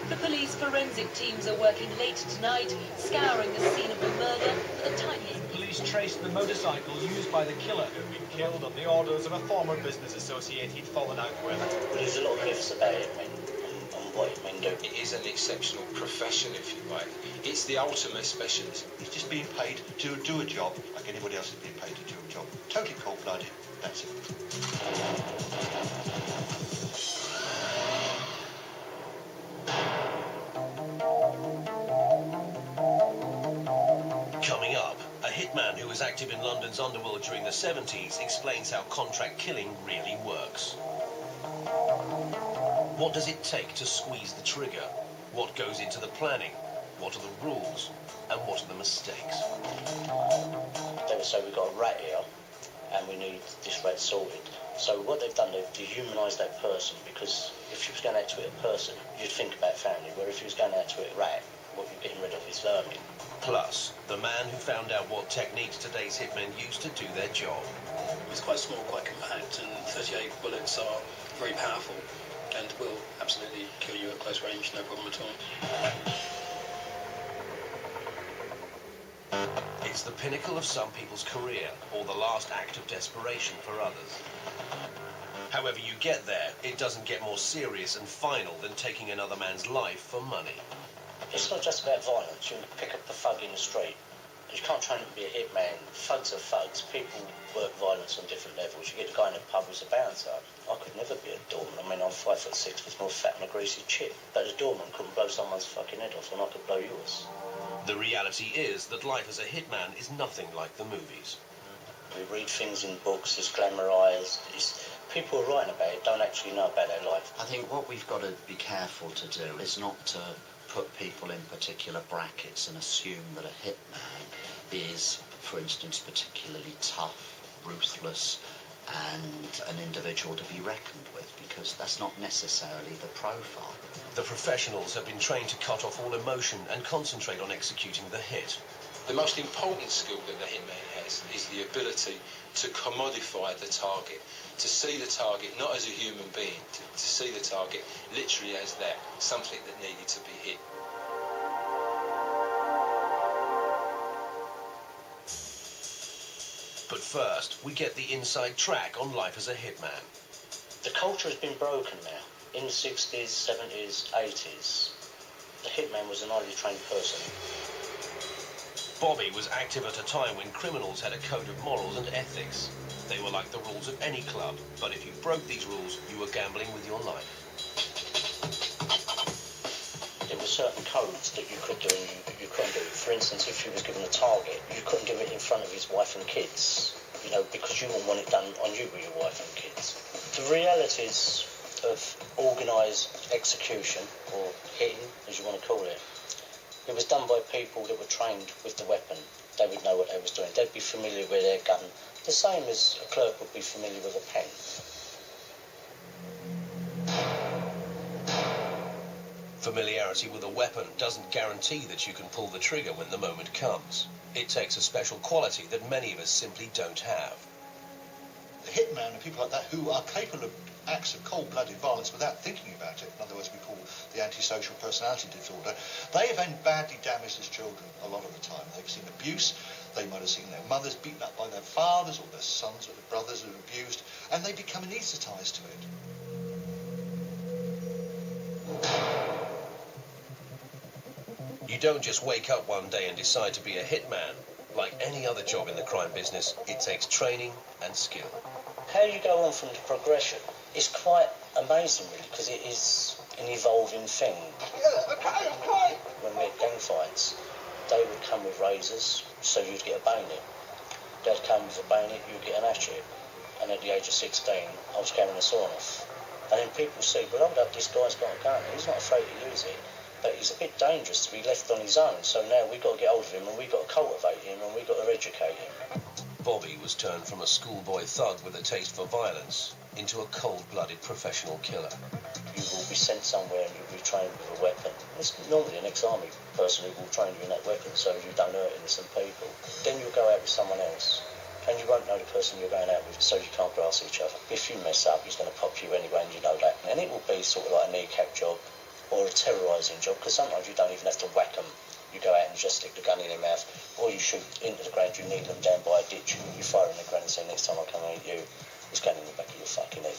The police forensic teams are working late tonight, scouring the scene of the murder for the tightest. Police traced the motorcycle used by the killer, who'd been killed on the orders of a former business associate he'd fallen out with. Well, there's a lot of myths about it, and what it men do. It is an exceptional profession, if you like. It's the ultimate specialist. He's just being paid to do a job like anybody else is being paid to do a job. Totally cold-blooded. That's it. Coming up, a hitman who was active in London's underworld during the 70s explains how contract killing really works. What does it take to squeeze the trigger? What goes into the planning? What are the rules? And what are the mistakes? They would say, we've got a rat here, and we need this rat sorted. So what they've done, they've dehumanised that person, because if you was going out to hit a person, you'd think about family, where if you was going out to hit a rat, what you're getting rid of is vermin. Plus, the man who found out what techniques today's hitmen use to do their job. It's quite small, quite compact, and 38 bullets are very powerful and will absolutely kill you at close range, no problem at all. It's the pinnacle of some people's career, or the last act of desperation for others. However you get there, it doesn't get more serious and final than taking another man's life for money. It's not just about violence. You pick up a thug in the street. You can't train him to be a hitman. Thugs are thugs. People work violence on different levels. You get a guy in a pub who's a bouncer. I could never be a doorman. I mean, I'm 5'6", with more fat than a greasy chip. But a doorman couldn't blow someone's fucking head off, and I could blow yours. The reality is that life as a hitman is nothing like the movies. We read things in books, it's glamorised. People who are writing about it don't actually know about their life. I think what we've got to be careful to do is not to put people in particular brackets and assume that a hitman is, for instance, particularly tough, ruthless, and an individual to be reckoned with, because that's not necessarily the profile. The professionals have been trained to cut off all emotion and concentrate on executing the hit. The most important skill that the hitman has is the ability to commodify the target, to see the target not as a human being, to see the target literally as that, something that needed to be hit. But first, we get the inside track on life as a hitman. The culture has been broken now. In the 60s, 70s, 80s, the hitman was an highly trained person. Bobby was active at a time when criminals had a code of morals and ethics. They were like the rules of any club, but if you broke these rules, you were gambling with your life. There were certain codes that you could do and you couldn't do. For instance, if you was given a target, you couldn't give it in front of his wife and kids, you know, because you wouldn't want it done on you with your wife and kids. The realities of organised execution, or hitting, as you want to call it, it was done by people that were trained with the weapon. They would know what they was doing. They'd be familiar with their gun, the same as a clerk would be familiar with a pen. Familiarity with a weapon doesn't guarantee that you can pull the trigger when the moment comes. It takes a special quality that many of us simply don't have. The hitman and people like that who are capable of acts of cold-blooded violence without thinking about it, in other words we call the antisocial personality disorder, they have been badly damaged as children a lot of the time. They've seen abuse, they might have seen their mothers beaten up by their fathers, or their sons or their brothers who are abused, and they become anaesthetised to it. You don't just wake up one day and decide to be a hitman. Like any other job in the crime business, it takes training and skill. How you go on from the progression is quite amazing, really, because it is an evolving thing. When we had gang fights, they would come with razors, so you'd get a bayonet. They'd come with a bayonet, you'd get an hatchet. And at the age of 16, I was carrying a sawn-off. And then people say, well, hold up, this guy's got a gun, he's not afraid to use it. But he's a bit dangerous to be left on his own, so now we've got to get hold of him, and we've got to cultivate him, and we've got to educate him. Bobby was turned from a schoolboy thug with a taste for violence into a cold-blooded professional killer. You will be sent somewhere and you'll be trained with a weapon. It's normally an ex-army person who will train you in that weapon so you don't hurt innocent people. Then you'll go out with someone else, and you won't know the person you're going out with, so you can't grass each other. If you mess up, he's going to pop you anyway, and you know that. And it will be sort of like a kneecap job, or a terrorising job, because sometimes you don't even have to whack them. You go out and just stick the gun in their mouth, or you shoot into the ground, you kneel them down by a ditch, you fire in the ground and say, next time I come and eat you, it's going in the back of your fucking head.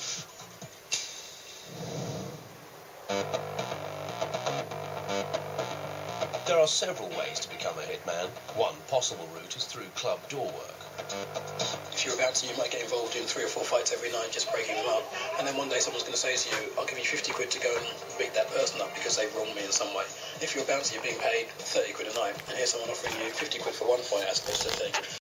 There are several ways to become a hitman. One possible route is through club door work. If you're a bouncer, you might get involved in 3 or 4 fights every night, just breaking them up. And then one day someone's going to say to you, I'll give you 50 quid to go and beat that person up because they've wronged me in some way. If you're a bouncer, you're being paid 30 quid a night. And here's someone offering you 50 quid for one fight as opposed to 30 quid.